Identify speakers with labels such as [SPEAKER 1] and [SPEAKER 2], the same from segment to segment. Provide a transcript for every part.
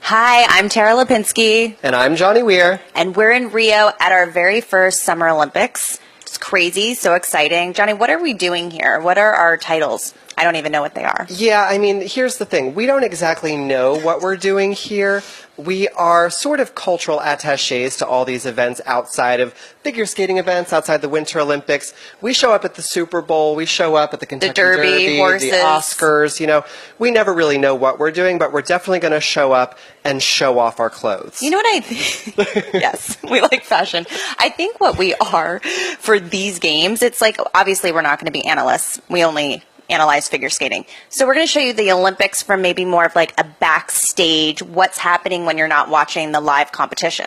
[SPEAKER 1] Hi, I'm Tara Lipinski.
[SPEAKER 2] And I'm Johnny Weir.
[SPEAKER 1] And we're in Rio at our very first Summer Olympics. It's crazy, so exciting. Johnny, what are we doing here? What are our titles? I don't even know what they are.
[SPEAKER 2] Yeah, I mean, here's the thing. We don't exactly know what we're doing here. We are sort of cultural attachés to all these events outside of figure skating events, outside the Winter Olympics. We show up at the Super Bowl. We show up at the Kentucky Derby,
[SPEAKER 1] horses.
[SPEAKER 2] the Oscars. You know, we never really know what we're doing, but we're definitely going to show up and show off our clothes.
[SPEAKER 1] You know what I think? Yes, we like fashion. I think what we are for these games, it's like, obviously we're not going to be analysts. We only analyze figure skating. So we're going to show you the Olympics from maybe more of like a backstage, what's happening when you're not watching the live competition.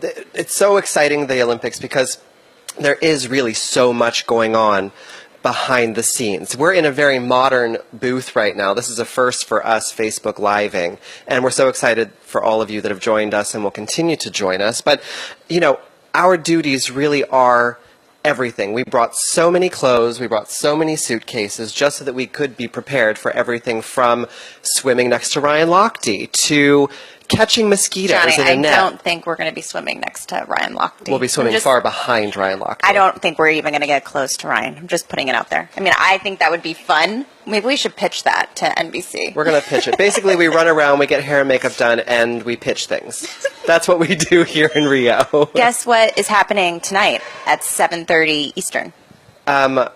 [SPEAKER 2] It's so exciting, the Olympics, because there is really so much going on behind the scenes. We're in a very modern booth right now. This is a first for us, Facebook Living, and we're so excited for all of you that have joined us and will continue to join us. But, you know, our duties really are everything. We brought so many clothes, we brought so many suitcases just so that we could be prepared for everything from swimming next to Ryan Lochte to catching mosquitoes
[SPEAKER 1] Johnny,
[SPEAKER 2] in a net.
[SPEAKER 1] I don't think we're going to be swimming next to Ryan Lochte.
[SPEAKER 2] We'll be swimming far behind Ryan Lochte.
[SPEAKER 1] I don't think we're even going to get close to Ryan. I'm just putting it out there. I mean, I think that would be fun. Maybe we should pitch that to NBC.
[SPEAKER 2] We're going to pitch it. Basically, we run around, we get hair and makeup done, and we pitch things. That's what we do here in Rio.
[SPEAKER 1] Guess what is happening tonight at 7:30 Eastern?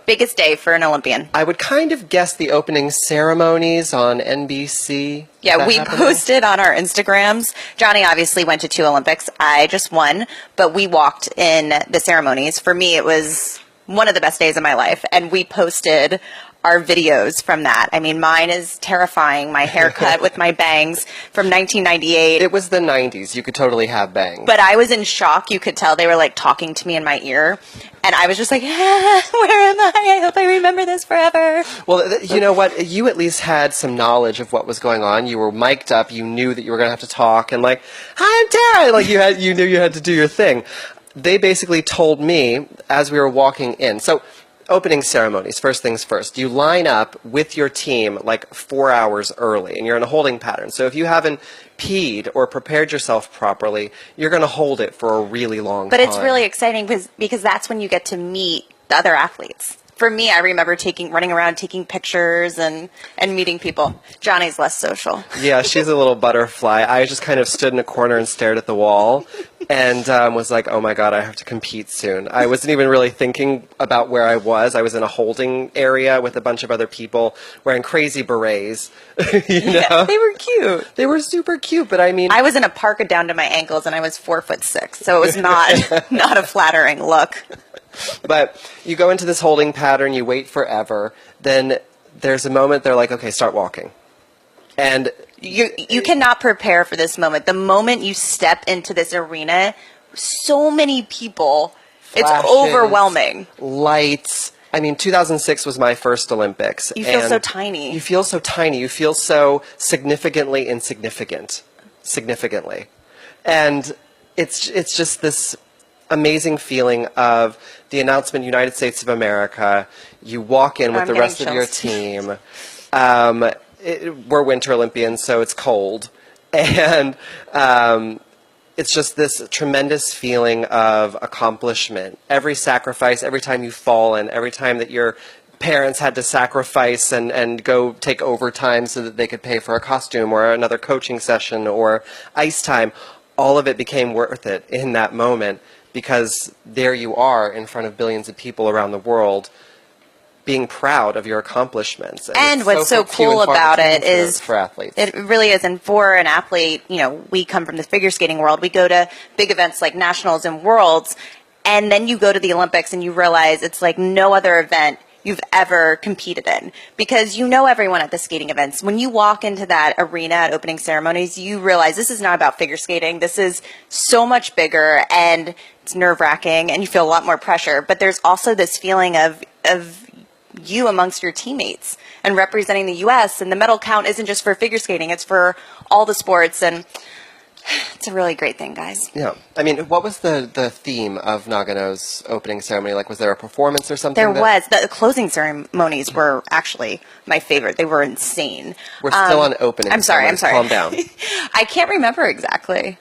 [SPEAKER 1] Biggest day for an Olympian.
[SPEAKER 2] I would kind of guess the opening ceremonies on NBC.
[SPEAKER 1] Yeah, we posted on our Instagrams. Johnny obviously went to 2 Olympics. I just won, but we walked in the ceremonies. For me, it was one of the best days of my life, and we posted our videos from that. I mean, mine is terrifying. My haircut with my bangs from 1998.
[SPEAKER 2] It was the 90s. You could totally have bangs.
[SPEAKER 1] But I was in shock. You could tell they were like talking to me in my ear. And I was just like, where am I? I hope I remember this forever.
[SPEAKER 2] Well, you know what? You at least had some knowledge of what was going on. You were mic'd up. You knew that you were going to have to talk. And like, hi, I'm Tara. Like you knew you had to do your thing. They basically told me as we were walking in. So opening ceremonies, first things first. You line up with your team like 4 hours early, and you're in a holding pattern. So if you haven't peed or prepared yourself properly, you're going to hold it for a really long time.
[SPEAKER 1] But it's really exciting because that's when you get to meet the other athletes. For me, I remember running around taking pictures and meeting people. Johnny's less social.
[SPEAKER 2] Yeah, she's a little butterfly. I just kind of stood in a corner and stared at the wall and was like, oh my God, I have to compete soon. I wasn't even really thinking about where I was. I was in a holding area with a bunch of other people wearing crazy berets.
[SPEAKER 1] Yeah, they were cute.
[SPEAKER 2] They were super cute, but I mean,
[SPEAKER 1] I was in a parka down to my ankles and I was 4'6", so it was not a flattering look.
[SPEAKER 2] But you go into this holding pattern, you wait forever, then there's a moment they're like, okay, start walking. And
[SPEAKER 1] you cannot prepare for this moment. The moment you step into this arena, so many people,
[SPEAKER 2] flashes,
[SPEAKER 1] it's overwhelming.
[SPEAKER 2] Lights. I mean, 2006 was my first Olympics.
[SPEAKER 1] You feel so tiny.
[SPEAKER 2] You feel so tiny. You feel so significantly insignificant. Significantly. And it's just this amazing feeling of the announcement, United States of America. You walk in with the rest of your team. We're Winter Olympians, so it's cold. And it's just this tremendous feeling of accomplishment. Every sacrifice, every time you've fallen, every time that your parents had to sacrifice and go take overtime so that they could pay for a costume or another coaching session or ice time, all of it became worth it in that moment. Because there you are in front of billions of people around the world being proud of your accomplishments.
[SPEAKER 1] And what's so cool about it is
[SPEAKER 2] for athletes.
[SPEAKER 1] It really is. And for an athlete, you know, we come from the figure skating world. We go to big events like nationals and worlds, and then you go to the Olympics and you realize it's like no other event you've ever competed in, because you know everyone at the skating events. When you walk into that arena at opening ceremonies, you realize this is not about figure skating. This is so much bigger, and it's nerve-wracking, and you feel a lot more pressure. But there's also this feeling of you amongst your teammates and representing the U.S., and the medal count isn't just for figure skating, it's for all the sports, and It's a really great thing, guys.
[SPEAKER 2] Yeah. I mean, what was the theme of Nagano's opening ceremony? Like, was there a performance or something?
[SPEAKER 1] There was. The closing ceremonies were actually my favorite. They were insane.
[SPEAKER 2] We're still on opening
[SPEAKER 1] I'm sorry.
[SPEAKER 2] ceremonies. Calm down.
[SPEAKER 1] I can't remember exactly.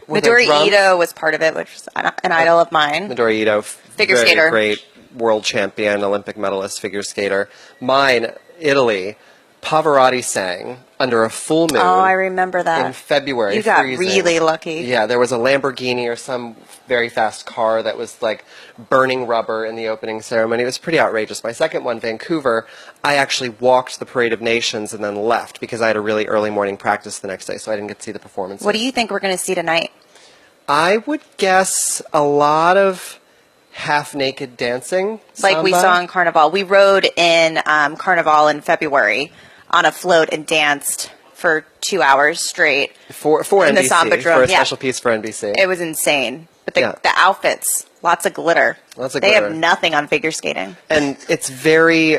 [SPEAKER 2] Were there
[SPEAKER 1] Midori
[SPEAKER 2] drums?
[SPEAKER 1] Ito was part of it, which is an idol of mine.
[SPEAKER 2] Midori Ito,
[SPEAKER 1] Figure
[SPEAKER 2] very
[SPEAKER 1] skater.
[SPEAKER 2] great world champion, Olympic medalist, figure skater. Mine, Italy, Pavarotti sang under a full moon.
[SPEAKER 1] Oh, I remember that.
[SPEAKER 2] In February.
[SPEAKER 1] You got
[SPEAKER 2] freezing.
[SPEAKER 1] really lucky.
[SPEAKER 2] Yeah, there was a Lamborghini or some very fast car that was like burning rubber in the opening ceremony. It was pretty outrageous. My second one, Vancouver, I actually walked the Parade of Nations and then left because I had a really early morning practice the next day, so I didn't get to see the performance.
[SPEAKER 1] What do you think we're going to see tonight?
[SPEAKER 2] I would guess a lot of half-naked dancing.
[SPEAKER 1] Like we
[SPEAKER 2] samba.
[SPEAKER 1] saw in Carnival. We rode in Carnival in February on a float and danced for 2 hours straight.
[SPEAKER 2] For
[SPEAKER 1] in the
[SPEAKER 2] NBC,
[SPEAKER 1] Samba Drum,
[SPEAKER 2] for a
[SPEAKER 1] yeah.
[SPEAKER 2] special piece for NBC.
[SPEAKER 1] It was insane. But the,
[SPEAKER 2] Yeah.
[SPEAKER 1] the outfits, lots of glitter.
[SPEAKER 2] Lots of
[SPEAKER 1] they
[SPEAKER 2] glitter.
[SPEAKER 1] have nothing on figure skating.
[SPEAKER 2] And it's very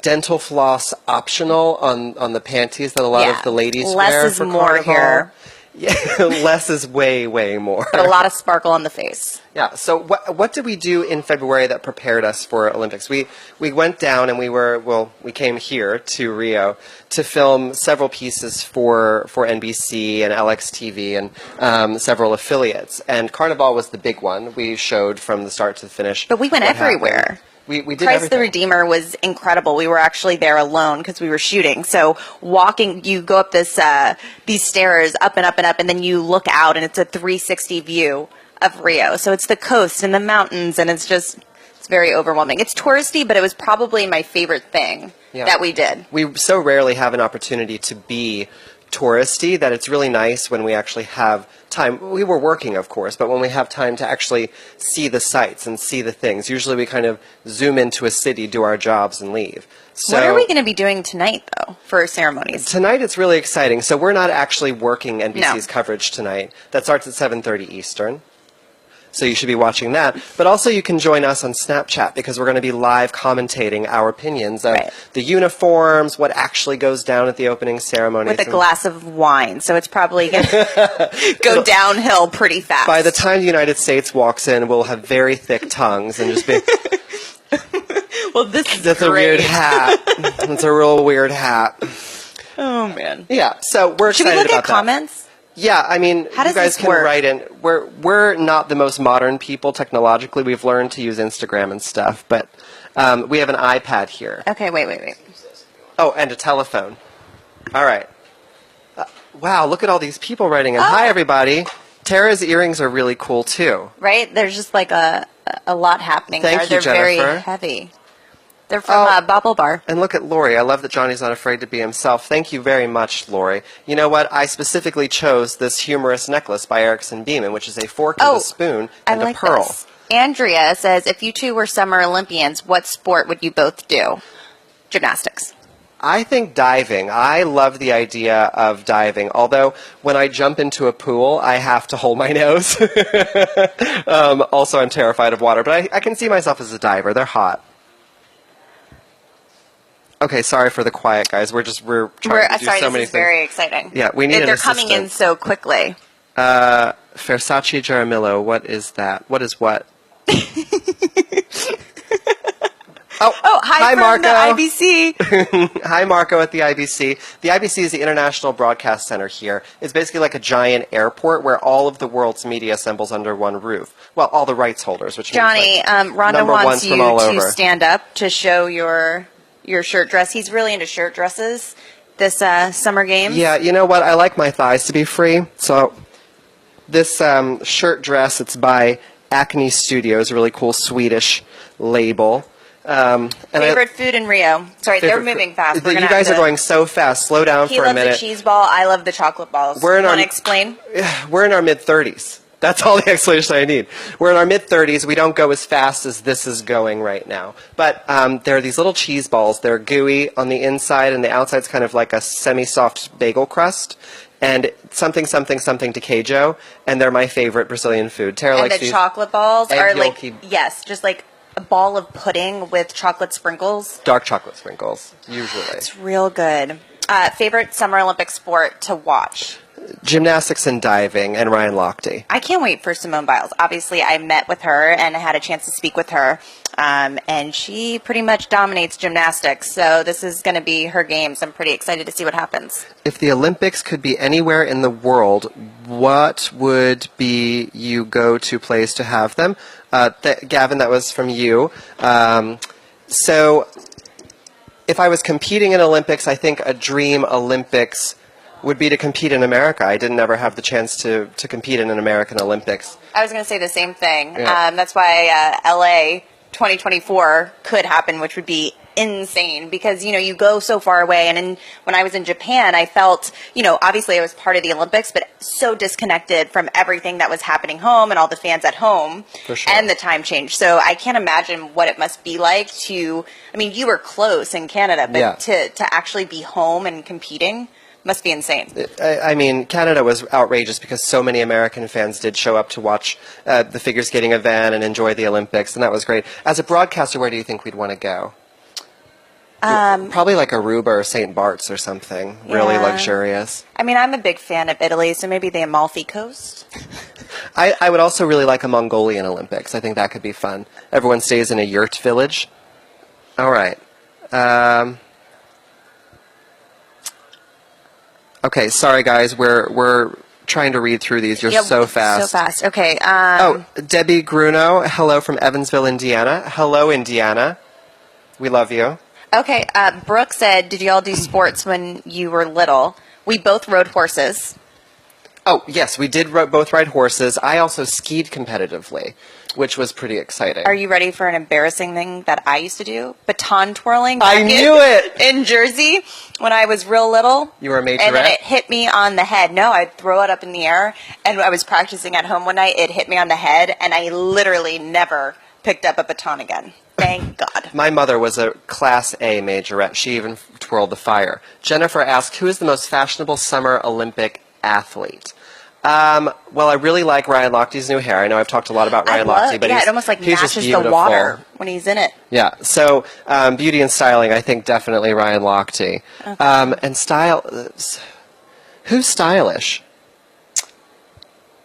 [SPEAKER 2] dental floss optional on the panties that a lot of the ladies
[SPEAKER 1] Less
[SPEAKER 2] wear
[SPEAKER 1] is
[SPEAKER 2] for
[SPEAKER 1] more
[SPEAKER 2] Carnival.
[SPEAKER 1] here.
[SPEAKER 2] Yeah, less is way, way more.
[SPEAKER 1] But a lot of sparkle on the face.
[SPEAKER 2] Yeah. So what did we do in February that prepared us for Olympics? We went down and we came here to Rio to film several pieces for NBC and LXTV and several affiliates. And Carnival was the big one. We showed from the start to the finish.
[SPEAKER 1] But we went
[SPEAKER 2] what
[SPEAKER 1] everywhere.
[SPEAKER 2] happened. We did
[SPEAKER 1] Christ
[SPEAKER 2] everything.
[SPEAKER 1] the Redeemer was incredible. We were actually there alone because we were shooting. So walking, you go up these stairs up and up and up, and then you look out, and it's a 360 view of Rio. So it's the coast and the mountains, and it's very overwhelming. It's touristy, but it was probably my favorite thing that we did.
[SPEAKER 2] We so rarely have an opportunity to be touristy that it's really nice when we actually have time. We were working, of course, but when we have time to actually see the sights and see the things. Usually we kind of zoom into a city, do our jobs, and leave. So
[SPEAKER 1] What are we going to be doing tonight, though, for ceremonies?
[SPEAKER 2] tonight it's really exciting. So we're not actually working NBC's
[SPEAKER 1] No.
[SPEAKER 2] coverage tonight. That starts at 7:30 Eastern. So you should be watching that. But also you can join us on Snapchat because we're going to be live commentating our opinions of the uniforms, what actually goes down at the opening ceremonies.
[SPEAKER 1] With a glass of wine. So it's probably going to go downhill pretty fast.
[SPEAKER 2] By the time the United States walks in, we'll have very thick tongues and just be...
[SPEAKER 1] Well, this is
[SPEAKER 2] That's a
[SPEAKER 1] great.
[SPEAKER 2] weird hat. That's a real weird hat.
[SPEAKER 1] Oh, man.
[SPEAKER 2] Yeah, so we're
[SPEAKER 1] Should
[SPEAKER 2] excited
[SPEAKER 1] we look
[SPEAKER 2] about
[SPEAKER 1] at
[SPEAKER 2] that.
[SPEAKER 1] comments?
[SPEAKER 2] Yeah, I mean,
[SPEAKER 1] How does
[SPEAKER 2] you guys
[SPEAKER 1] this
[SPEAKER 2] can
[SPEAKER 1] work?
[SPEAKER 2] write in. We're not the most modern people technologically. We've learned to use Instagram and stuff, but we have an iPad here.
[SPEAKER 1] Okay, wait.
[SPEAKER 2] Oh, and a telephone. All right. Wow, look at all these people writing in.
[SPEAKER 1] Oh.
[SPEAKER 2] Hi, everybody. Tara's earrings are really cool, too.
[SPEAKER 1] Right? There's just like a lot happening
[SPEAKER 2] Thank
[SPEAKER 1] there.
[SPEAKER 2] you,
[SPEAKER 1] They're very
[SPEAKER 2] Jennifer.
[SPEAKER 1] heavy. They're from Bobble Bar.
[SPEAKER 2] And look at Lori. I love that Johnny's not afraid to be himself. Thank you very much, Lori. You know what? I specifically chose this humorous necklace by Erickson Beeman, which is a fork and a spoon and
[SPEAKER 1] I like
[SPEAKER 2] a pearl.
[SPEAKER 1] This. Andrea says, if you two were Summer Olympians, what sport would you both do? Gymnastics.
[SPEAKER 2] I think diving. I love the idea of diving. Although when I jump into a pool, I have to hold my nose. Also, I'm terrified of water, but I can see myself as a diver. They're hot. Okay, sorry for the quiet, guys. We're trying to do
[SPEAKER 1] sorry,
[SPEAKER 2] so
[SPEAKER 1] this
[SPEAKER 2] many
[SPEAKER 1] is
[SPEAKER 2] things.
[SPEAKER 1] very exciting.
[SPEAKER 2] Yeah, we need an
[SPEAKER 1] They're coming in
[SPEAKER 2] assistant.
[SPEAKER 1] so quickly.
[SPEAKER 2] Versace Jaramillo, what is that? What is what?
[SPEAKER 1] Hi, from
[SPEAKER 2] Marco.
[SPEAKER 1] the IBC.
[SPEAKER 2] Hi, Marco at the IBC. The IBC is the International Broadcast Center here. It's basically like a giant airport where all of the world's media assembles under one roof. Well, all the rights holders, which
[SPEAKER 1] Johnny,
[SPEAKER 2] means like
[SPEAKER 1] Rhonda
[SPEAKER 2] number
[SPEAKER 1] wants
[SPEAKER 2] ones
[SPEAKER 1] you
[SPEAKER 2] from all
[SPEAKER 1] to
[SPEAKER 2] over.
[SPEAKER 1] stand up to show your shirt dress. He's really into shirt dresses this summer games.
[SPEAKER 2] Yeah, you know what? I like my thighs to be free. So this shirt dress, it's by Acne Studios, a really cool Swedish label.
[SPEAKER 1] Favorite food in Rio. Sorry, they're moving fast. We're
[SPEAKER 2] You
[SPEAKER 1] gonna
[SPEAKER 2] guys
[SPEAKER 1] have
[SPEAKER 2] are
[SPEAKER 1] to-
[SPEAKER 2] going so fast. Slow down
[SPEAKER 1] He
[SPEAKER 2] for a
[SPEAKER 1] loves
[SPEAKER 2] minute.
[SPEAKER 1] the cheese ball. I love the chocolate balls.
[SPEAKER 2] We're in
[SPEAKER 1] you
[SPEAKER 2] our-
[SPEAKER 1] want to explain?
[SPEAKER 2] We're in our mid-30s. That's all the explanation I need. We're in our mid-30s. We don't go as fast as this is going right now. But there are these little cheese balls. They're gooey on the inside, and the outside's kind of like a semi-soft bagel crust. And something to queijo, and they're my favorite Brazilian food. Tara
[SPEAKER 1] And
[SPEAKER 2] likes
[SPEAKER 1] the
[SPEAKER 2] these.
[SPEAKER 1] chocolate balls
[SPEAKER 2] egg
[SPEAKER 1] are like,
[SPEAKER 2] yolky-
[SPEAKER 1] yes, just like a ball of pudding with chocolate sprinkles.
[SPEAKER 2] Dark chocolate sprinkles, usually.
[SPEAKER 1] It's real good. Favorite Summer Olympic sport to watch?
[SPEAKER 2] Gymnastics and diving, and Ryan Lochte.
[SPEAKER 1] I can't wait for Simone Biles. Obviously, I met with her and had a chance to speak with her, and she pretty much dominates gymnastics. So this is going to be her games. I'm pretty excited to see what happens.
[SPEAKER 2] If the Olympics could be anywhere in the world, what would be you go-to place to have them? Gavin, that was from you. So if I was competing in Olympics, I think a dream Olympics would be to compete in America. I didn't ever have the chance to compete in an American Olympics.
[SPEAKER 1] I was going to say the same thing.
[SPEAKER 2] Yeah.
[SPEAKER 1] That's why LA 2024 could happen, which would be insane because, you go so far away. And when I was in Japan, I felt, obviously I was part of the Olympics, but so disconnected from everything that was happening home and all the fans at home.
[SPEAKER 2] For sure.
[SPEAKER 1] And the time change. So I can't imagine what it must be like you were close in Canada, but
[SPEAKER 2] Yeah.
[SPEAKER 1] to actually be home and competing must be insane.
[SPEAKER 2] I mean, Canada was outrageous because so many American fans did show up to watch the figure skating event and enjoy the Olympics, and that was great. As a broadcaster, where do you think we'd want to go? Probably like Aruba or St. Bart's or something. Really
[SPEAKER 1] Yeah.
[SPEAKER 2] luxurious.
[SPEAKER 1] I'm a big fan of Italy, so maybe the Amalfi Coast.
[SPEAKER 2] I would also really like a Mongolian Olympics. I think that could be fun. Everyone stays in a yurt village. All right. Okay, sorry guys, we're trying to read through these. You're so fast.
[SPEAKER 1] So fast. Okay.
[SPEAKER 2] Oh, Debbie Gruno, hello from Evansville, Indiana. Hello, Indiana. We love you.
[SPEAKER 1] Okay. Brooke said, "Did you all do sports when you were little?" We both rode horses.
[SPEAKER 2] Oh, yes, we did both ride horses. I also skied competitively, which was pretty exciting.
[SPEAKER 1] Are you ready for an embarrassing thing that I used to do? Baton twirling.
[SPEAKER 2] I knew it!
[SPEAKER 1] In Jersey, when I was real little.
[SPEAKER 2] You were a majorette?
[SPEAKER 1] And then it hit me on the head. No, I'd throw it up in the air. And I was practicing at home one night. It hit me on the head, and I literally never picked up a baton again. Thank God.
[SPEAKER 2] My mother was a Class A majorette. She even twirled the fire. Jennifer asked, who is the most fashionable summer Olympic athlete? Well, I really like Ryan Lochte's new hair. I know I've talked a lot about Ryan Lochte, but
[SPEAKER 1] it almost like
[SPEAKER 2] he's just
[SPEAKER 1] matches the
[SPEAKER 2] beautiful.
[SPEAKER 1] water when he's in it.
[SPEAKER 2] Yeah, so beauty and styling, I think definitely Ryan Lochte.
[SPEAKER 1] Okay.
[SPEAKER 2] And style, who's stylish?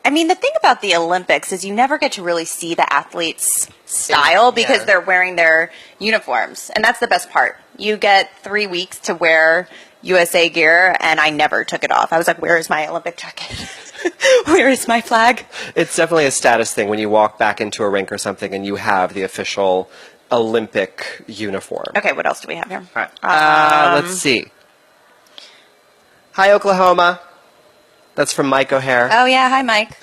[SPEAKER 1] The thing about the Olympics is you never get to really see the athletes' style because they're wearing their uniforms. And that's the best part. You get 3 weeks to wear USA gear, and I never took it off. I was like, where is my Olympic jacket? Where is my flag?
[SPEAKER 2] It's definitely a status thing when you walk back into a rink or something and you have the official Olympic uniform.
[SPEAKER 1] Okay, what else do we have here?
[SPEAKER 2] All right. Let's see. Hi, Oklahoma. That's from Mike O'Hare.
[SPEAKER 1] Oh, yeah. Hi, Mike.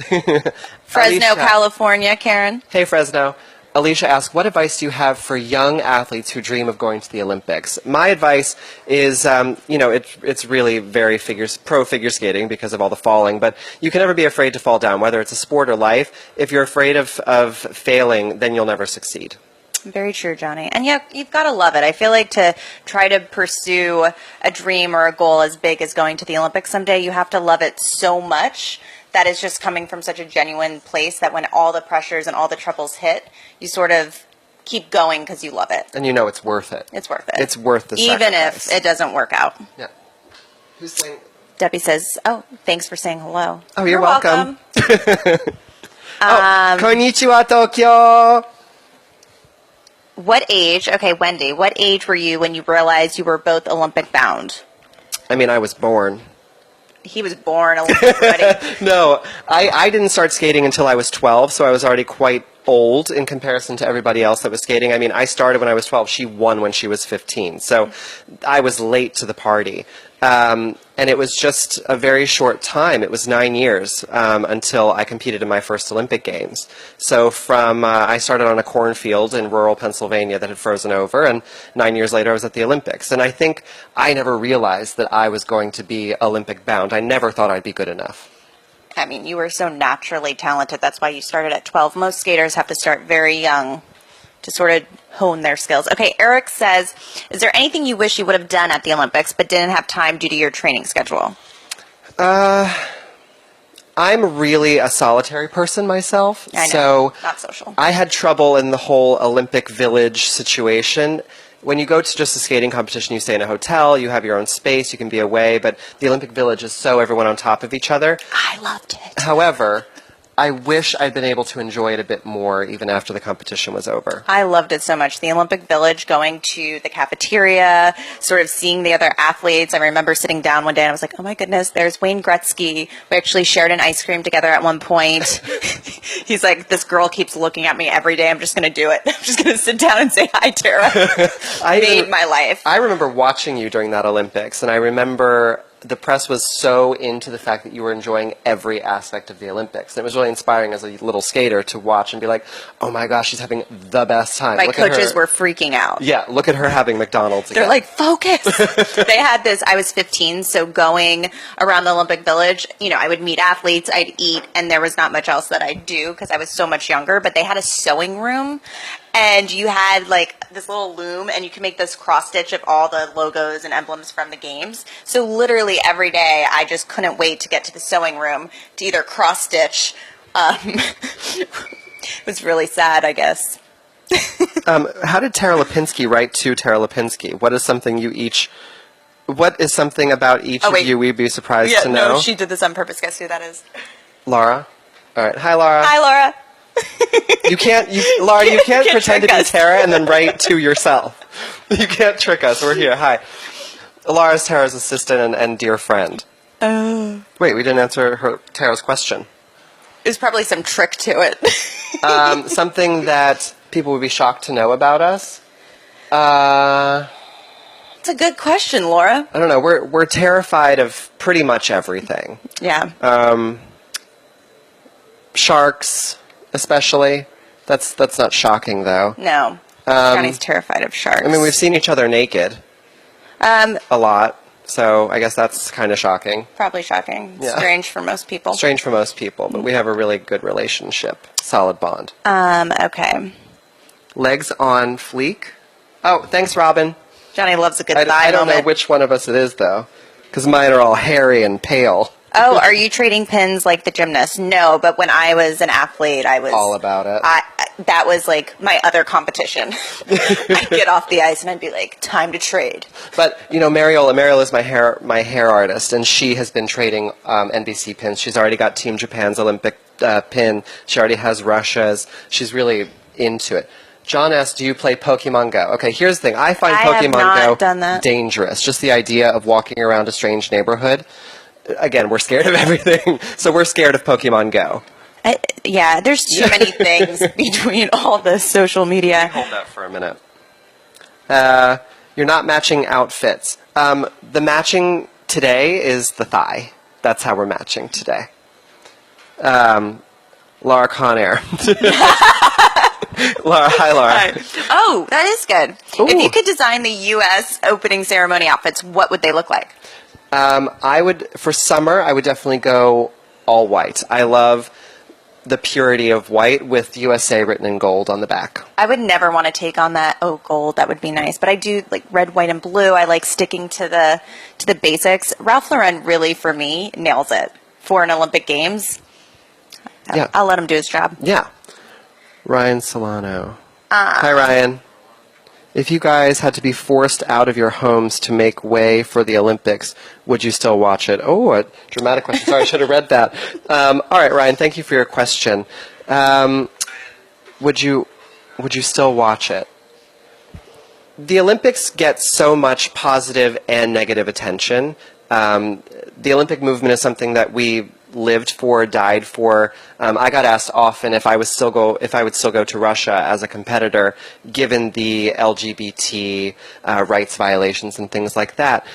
[SPEAKER 1] Fresno,
[SPEAKER 2] Alicia.
[SPEAKER 1] California. Karen.
[SPEAKER 2] Hey, Fresno. Alicia asks, what advice do you have for young athletes who dream of going to the Olympics? My advice is, it's really very pro figure skating because of all the falling, but you can never be afraid to fall down, whether it's a sport or life. If you're afraid of failing, then you'll never succeed.
[SPEAKER 1] Very true, Johnny. And yeah, you've got to love it. I feel like to try to pursue a dream or a goal as big as going to the Olympics someday, you have to love it so much that is just coming from such a genuine place that when all the pressures and all the troubles hit, you sort of keep going because you love it.
[SPEAKER 2] And you know it's worth it.
[SPEAKER 1] It's worth it.
[SPEAKER 2] It's worth the
[SPEAKER 1] Even
[SPEAKER 2] sacrifice.
[SPEAKER 1] if it doesn't work out.
[SPEAKER 2] Yeah. Who's saying?
[SPEAKER 1] Debbie says, oh, thanks for saying hello.
[SPEAKER 2] Oh, you're welcome. Konnichiwa, Tokyo.
[SPEAKER 1] What age, okay, Wendy, what age were you when you realized you were both Olympic bound?
[SPEAKER 2] I was born.
[SPEAKER 1] He was born Olympic ready.
[SPEAKER 2] No, I didn't start skating until I was 12, so I was already quite old in comparison to everybody else that was skating. I started when I was 12. She won when she was 15, so I was late to the party. And it was just a very short time. It was 9 years until I competed in my first Olympic Games. So I started on a cornfield in rural Pennsylvania that had frozen over, and 9 years later I was at the Olympics. And I think I never realized that I was going to be Olympic bound. I never thought I'd be good enough.
[SPEAKER 1] You were so naturally talented. That's why you started at 12. Most skaters have to start very young to sort of hone their skills. Okay, Eric says, is there anything you wish you would have done at the Olympics but didn't have time due to your training schedule?
[SPEAKER 2] I'm really a solitary person myself.
[SPEAKER 1] I know,
[SPEAKER 2] so
[SPEAKER 1] not social.
[SPEAKER 2] I had trouble in the whole Olympic Village situation. when you go to just a skating competition, you stay in a hotel, you have your own space, you can be away, but the Olympic Village is so everyone on top of each other.
[SPEAKER 1] I loved it.
[SPEAKER 2] However, I wish I'd been able to enjoy it a bit more even after the competition was over.
[SPEAKER 1] I loved it so much. The Olympic Village, going to the cafeteria, sort of seeing the other athletes. I remember sitting down one day and I was like, oh my goodness, there's Wayne Gretzky. We actually shared an ice cream together at one point. He's like, this girl keeps looking at me every day. I'm just going to do it. I'm just going to sit down and say hi, Tara. Made my life.
[SPEAKER 2] I remember watching you during that Olympics, and I remember the press was so into the fact that you were enjoying every aspect of the Olympics. And it was really inspiring as a little skater to watch and be like, oh my gosh, she's having the best time.
[SPEAKER 1] My coaches were freaking out.
[SPEAKER 2] Yeah, look at her having McDonald's again.
[SPEAKER 1] They're like, focus. They had this, I was 15, so going around the Olympic Village, you know, I would meet athletes, I'd eat, and there was not much else that I'd do because I was so much younger. But they had a sewing room. And you had like this little loom, and you could make this cross stitch of all the logos and emblems from the games. So literally every day, I just couldn't wait to get to the sewing room to either cross stitch. It was really sad, I guess.
[SPEAKER 2] How did Tara Lipinski write to Tara Lipinski? What is something about each of you we'd be surprised to know?
[SPEAKER 1] No, she did this on purpose. Guess who that is?
[SPEAKER 2] Laura. All right. Hi, Laura.
[SPEAKER 1] Hi, Laura.
[SPEAKER 2] Laura, you can't pretend to be
[SPEAKER 1] us.
[SPEAKER 2] Tara and then write to yourself. You can't trick us. We're here. Hi. Laura's Tara's assistant and dear friend.
[SPEAKER 1] Oh.
[SPEAKER 2] Wait, we didn't answer Tara's question.
[SPEAKER 1] There's probably some trick to it.
[SPEAKER 2] Something that people would be shocked to know about us.
[SPEAKER 1] It's a good question, Laura.
[SPEAKER 2] I don't know. We're terrified of pretty much everything.
[SPEAKER 1] Yeah.
[SPEAKER 2] Sharks, especially. That's not shocking, though.
[SPEAKER 1] No. Johnny's terrified of sharks.
[SPEAKER 2] I mean, we've seen each other naked a lot, so I guess that's kind of shocking.
[SPEAKER 1] Probably shocking.
[SPEAKER 2] Yeah.
[SPEAKER 1] Strange for most people.
[SPEAKER 2] Strange for most people, but we have a really good relationship. Solid bond.
[SPEAKER 1] Okay.
[SPEAKER 2] Legs on fleek. Oh, thanks, Robin.
[SPEAKER 1] Johnny loves a good thigh
[SPEAKER 2] I don't know
[SPEAKER 1] moment.
[SPEAKER 2] which one of us it is, though, because mine are all hairy and pale.
[SPEAKER 1] Oh, are you trading pins like the gymnast? No, but when I was an athlete, I was
[SPEAKER 2] All about it.
[SPEAKER 1] That was like my other competition. I'd get off the ice and I'd be like, time to trade.
[SPEAKER 2] But you know, Mariel is my hair artist, and she has been trading NBC pins. She's already got Team Japan's Olympic pin. She already has Russia's. She's really into it. John asked, do you play Pokemon Go? Okay, here's the thing. I find Pokemon Go dangerous. Just the idea of walking around a strange neighborhood. Again, we're scared of everything, so we're scared of Pokemon Go.
[SPEAKER 1] Yeah, there's too many things between all the social media.
[SPEAKER 2] Hold that for a minute. You're not matching outfits. The matching today is the thigh. That's how we're matching today. Laura Conair. Laura, hi, Laura.
[SPEAKER 1] Hi. Oh, that is good.
[SPEAKER 2] Ooh.
[SPEAKER 1] If you could design the U.S. opening ceremony outfits, what would they look like?
[SPEAKER 2] For summer, I would definitely go all white. I love the purity of white with USA written in gold on the back.
[SPEAKER 1] I would never want to take on that. Oh, gold, that would be nice. But I do like red, white, and blue. I like sticking to the basics. Ralph Lauren really, for me, nails it for an Olympic Games.
[SPEAKER 2] Yeah.
[SPEAKER 1] I'll let him do his job.
[SPEAKER 2] Yeah. Ryan Solano. Hi, Ryan. If you guys had to be forced out of your homes to make way for the Olympics, would you still watch it? Oh, a dramatic question. Sorry, I should have read that. All right, Ryan, thank you for your question. Would you still watch it? The Olympics get so much positive and negative attention. The Olympic movement is something that we lived for, died for. I got asked often if I would still go to Russia as a competitor, given the LGBT rights violations and things like that,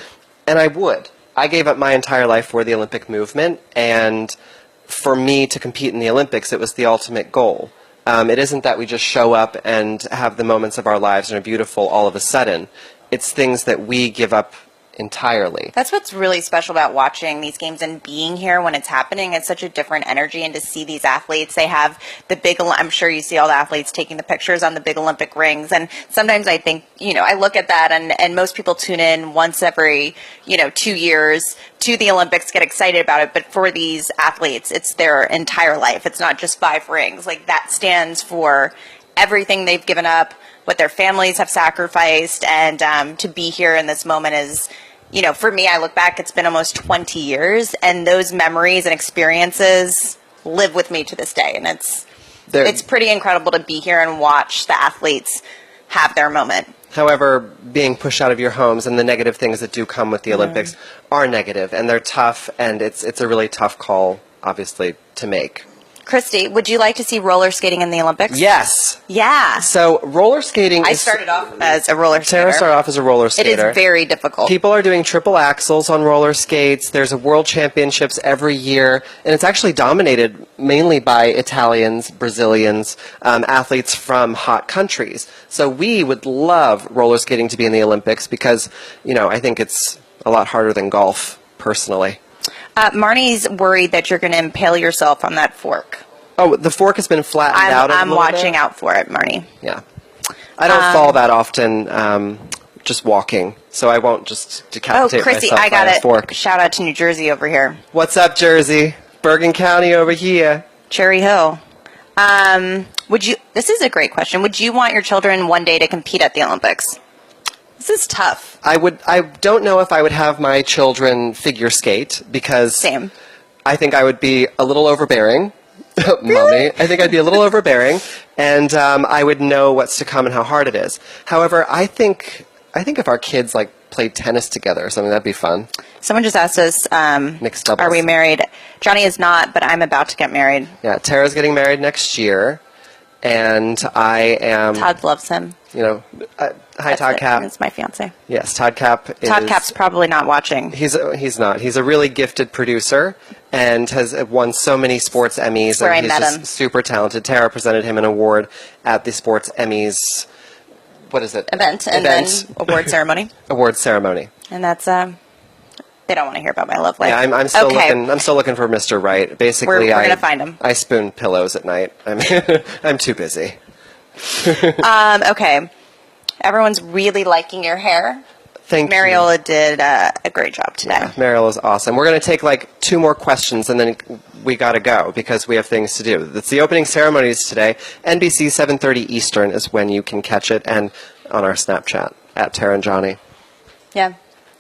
[SPEAKER 2] and I would. I gave up my entire life for the Olympic movement, and for me to compete in the Olympics, it was the ultimate goal. It isn't that we just show up and have the moments of our lives and are beautiful all of a sudden. It's things that we give up entirely.
[SPEAKER 1] That's what's really special about watching these games and being here when it's happening. It's such a different energy, and to see these athletes, they have the big, I'm sure you see all the athletes taking the pictures on the big Olympic rings, and sometimes I think, I look at that, and most people tune in once every, 2 years to the Olympics, get excited about it, but for these athletes, it's their entire life. It's not just 5 rings. Like, that stands for everything they've given up, what their families have sacrificed, and to be here in this moment is, you know, for me, I look back, it's been almost 20 years, and those memories and experiences live with me to this day, and it's pretty incredible to be here and watch the athletes have their moment.
[SPEAKER 2] However, being pushed out of your homes and the negative things that do come with the Olympics are negative, and they're tough, and it's a really tough call, obviously, to make.
[SPEAKER 1] Christy, would you like to see roller skating in the Olympics?
[SPEAKER 2] Yes.
[SPEAKER 1] Yeah.
[SPEAKER 2] So roller skating
[SPEAKER 1] I started off as a roller skater.
[SPEAKER 2] Tara started off as a roller skater.
[SPEAKER 1] It is very difficult.
[SPEAKER 2] People are doing triple axels on roller skates. There's a world championships every year, and it's actually dominated mainly by Italians, Brazilians, athletes from hot countries. So we would love roller skating to be in the Olympics because, you know, I think it's a lot harder than golf, personally.
[SPEAKER 1] Marnie's worried that you're going to impale yourself on that fork.
[SPEAKER 2] Oh, the fork has been flattened out.
[SPEAKER 1] I'm watching out for it, Marnie.
[SPEAKER 2] Yeah. I don't fall that often just walking, so I won't just decapitate
[SPEAKER 1] Chrissy,
[SPEAKER 2] myself
[SPEAKER 1] I got
[SPEAKER 2] by a
[SPEAKER 1] it.
[SPEAKER 2] fork.
[SPEAKER 1] Shout out to New Jersey over here.
[SPEAKER 2] What's up, Jersey? Bergen County over here.
[SPEAKER 1] Cherry Hill. This is a great question. Would you want your children one day to compete at the Olympics? This is tough.
[SPEAKER 2] I don't know if I would have my children figure skate because
[SPEAKER 1] Same.
[SPEAKER 2] I think I would be a little overbearing.
[SPEAKER 1] Really?
[SPEAKER 2] Mommy, I think I'd be a little overbearing, and I would know what's to come and how hard it is. However, I think if our kids like played tennis together or something, that'd be fun.
[SPEAKER 1] Someone just asked us,
[SPEAKER 2] Mixed doubles.
[SPEAKER 1] are we married? Johnny is not, but I'm about to get married.
[SPEAKER 2] Yeah, Tara's getting married next year, and I am.
[SPEAKER 1] Todd loves him.
[SPEAKER 2] You know, hi Todd Cap.
[SPEAKER 1] It's my fiance.
[SPEAKER 2] Yes, Todd Cap.
[SPEAKER 1] Todd Cap's probably not watching.
[SPEAKER 2] He's not. He's a really gifted producer and has won so many sports Emmys.
[SPEAKER 1] That's where
[SPEAKER 2] and
[SPEAKER 1] I met
[SPEAKER 2] he's
[SPEAKER 1] him.
[SPEAKER 2] Just super talented. Tara presented him an award at the Sports Emmys. What is it?
[SPEAKER 1] Event. Then award ceremony.
[SPEAKER 2] Award ceremony.
[SPEAKER 1] And that's they don't want to hear about my love life.
[SPEAKER 2] Yeah, I'm still looking. I'm still looking for Mr. Right. Basically,
[SPEAKER 1] we're gonna find him.
[SPEAKER 2] I spoon pillows at night. I'm too busy.
[SPEAKER 1] Okay. Everyone's really liking your hair.
[SPEAKER 2] Thank you.
[SPEAKER 1] Mariola did a great job today.
[SPEAKER 2] Yeah, Mariel is awesome. We're going to take like 2 more questions and then we got to go because we have things to do. It's the opening ceremonies today. NBC 7:30 Eastern is when you can catch it, and on our Snapchat at Tara and Johnny.
[SPEAKER 1] Yeah.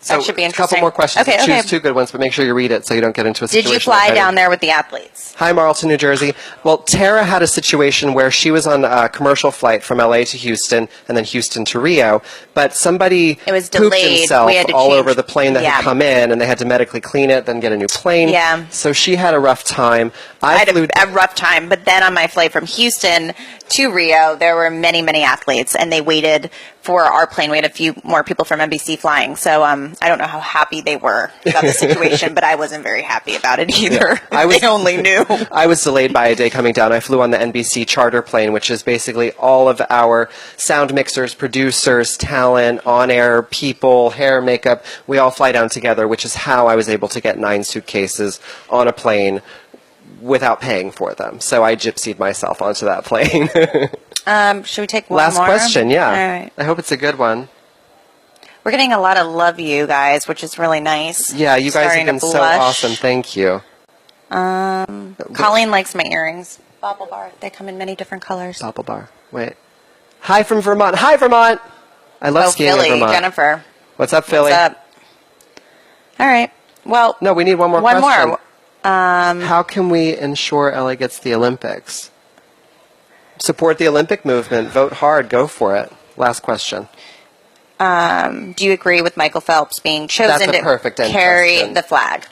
[SPEAKER 1] That should be
[SPEAKER 2] A
[SPEAKER 1] interesting.
[SPEAKER 2] couple more questions.
[SPEAKER 1] Okay,
[SPEAKER 2] Choose 2 good ones, but make sure you read it so you don't get into a situation.
[SPEAKER 1] Did you fly
[SPEAKER 2] like I
[SPEAKER 1] down
[SPEAKER 2] did.
[SPEAKER 1] there with the athletes?
[SPEAKER 2] Hi, Marlton, New Jersey. Well, Tara had a situation where she was on a commercial flight from LA to Houston and then Houston to Rio, but somebody
[SPEAKER 1] It was
[SPEAKER 2] pooped
[SPEAKER 1] delayed.
[SPEAKER 2] himself
[SPEAKER 1] We had to
[SPEAKER 2] all
[SPEAKER 1] change-
[SPEAKER 2] over the plane that
[SPEAKER 1] Yeah.
[SPEAKER 2] had come in, and they had to medically clean it, then get a new plane.
[SPEAKER 1] Yeah.
[SPEAKER 2] So she had a rough time.
[SPEAKER 1] I had a rough time, but then on my flight from Houston to Rio, there were many, many athletes, and they waited for our plane. We had a few more people from NBC flying, so I don't know how happy they were about the situation, but I wasn't very happy about it either. They only knew.
[SPEAKER 2] I was delayed by a day coming down. I flew on the NBC charter plane, which is basically all of our sound mixers, producers, talent, on-air people, hair, makeup. We all fly down together, which is how I was able to get 9 suitcases on a plane without paying for them. So I gypsied myself onto that plane.
[SPEAKER 1] Should we take one
[SPEAKER 2] Last
[SPEAKER 1] more?
[SPEAKER 2] question, yeah.
[SPEAKER 1] All right.
[SPEAKER 2] I hope it's a good one.
[SPEAKER 1] We're getting a lot of love you guys, which is really nice.
[SPEAKER 2] Yeah, you guys
[SPEAKER 1] Starting
[SPEAKER 2] have been
[SPEAKER 1] to
[SPEAKER 2] so
[SPEAKER 1] blush.
[SPEAKER 2] awesome. Thank you.
[SPEAKER 1] Colleen likes my earrings. Bobble bar. They come in many different colors.
[SPEAKER 2] Bobble bar. Wait. Hi from Vermont. Hi, Vermont! I love skiing
[SPEAKER 1] Philly,
[SPEAKER 2] in Vermont.
[SPEAKER 1] Jennifer.
[SPEAKER 2] What's up, Philly?
[SPEAKER 1] What's up? All right. Well,
[SPEAKER 2] No, we need one more
[SPEAKER 1] one
[SPEAKER 2] question.
[SPEAKER 1] more.
[SPEAKER 2] How can we ensure LA gets the Olympics? Support the Olympic movement. Vote hard. Go for it. Last question.
[SPEAKER 1] Do you agree with Michael Phelps being chosen
[SPEAKER 2] That's a
[SPEAKER 1] to
[SPEAKER 2] perfect end
[SPEAKER 1] carry
[SPEAKER 2] question.
[SPEAKER 1] the flag?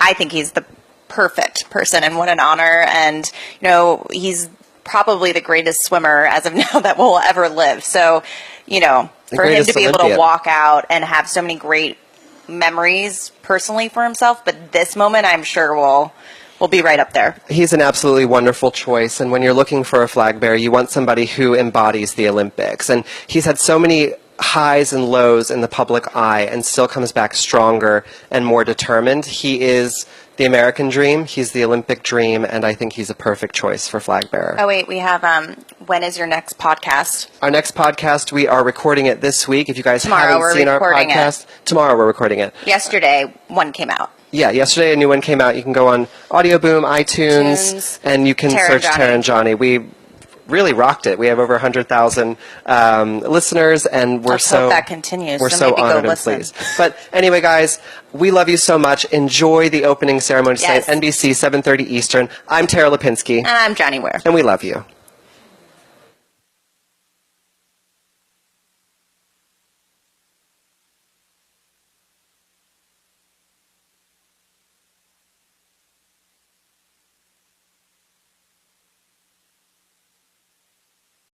[SPEAKER 1] I think he's the perfect person, and what an honor. And, you know, he's probably the greatest swimmer as of now that will ever live. So, you know, for him
[SPEAKER 2] greatest
[SPEAKER 1] to be able to
[SPEAKER 2] Olympian.
[SPEAKER 1] walk out and have so many great memories personally for himself, but this moment I'm sure will be right up there.
[SPEAKER 2] He's an absolutely wonderful choice, and when you're looking for a flag bearer, you want somebody who embodies the Olympics. And he's had so many highs and lows in the public eye and still comes back stronger and more determined. He is the American dream, he's the Olympic dream, and I think he's a perfect choice for flag bearer.
[SPEAKER 1] Oh, wait, we have, when is your next podcast?
[SPEAKER 2] Our next podcast, we are recording it this week. If you guys
[SPEAKER 1] Tomorrow
[SPEAKER 2] haven't
[SPEAKER 1] we're
[SPEAKER 2] seen our
[SPEAKER 1] recording it.
[SPEAKER 2] podcast, tomorrow we're recording it.
[SPEAKER 1] Yesterday, one came out.
[SPEAKER 2] Yeah, yesterday a new one came out. You can go on Audio Boom, iTunes,
[SPEAKER 1] Tunes,
[SPEAKER 2] and you can
[SPEAKER 1] Tara and
[SPEAKER 2] search Tara and Johnny. really rocked it. We have over 100,000 listeners, and we're
[SPEAKER 1] Let's hope that continues.
[SPEAKER 2] We're
[SPEAKER 1] So
[SPEAKER 2] so
[SPEAKER 1] maybe go
[SPEAKER 2] honored and
[SPEAKER 1] listen.
[SPEAKER 2] pleased. But anyway, guys, we love you so much. Enjoy the opening ceremony
[SPEAKER 1] Yes.
[SPEAKER 2] tonight, NBC 7:30 Eastern. I'm Tara Lipinski,
[SPEAKER 1] And I'm Johnny Ware.
[SPEAKER 2] and we love you.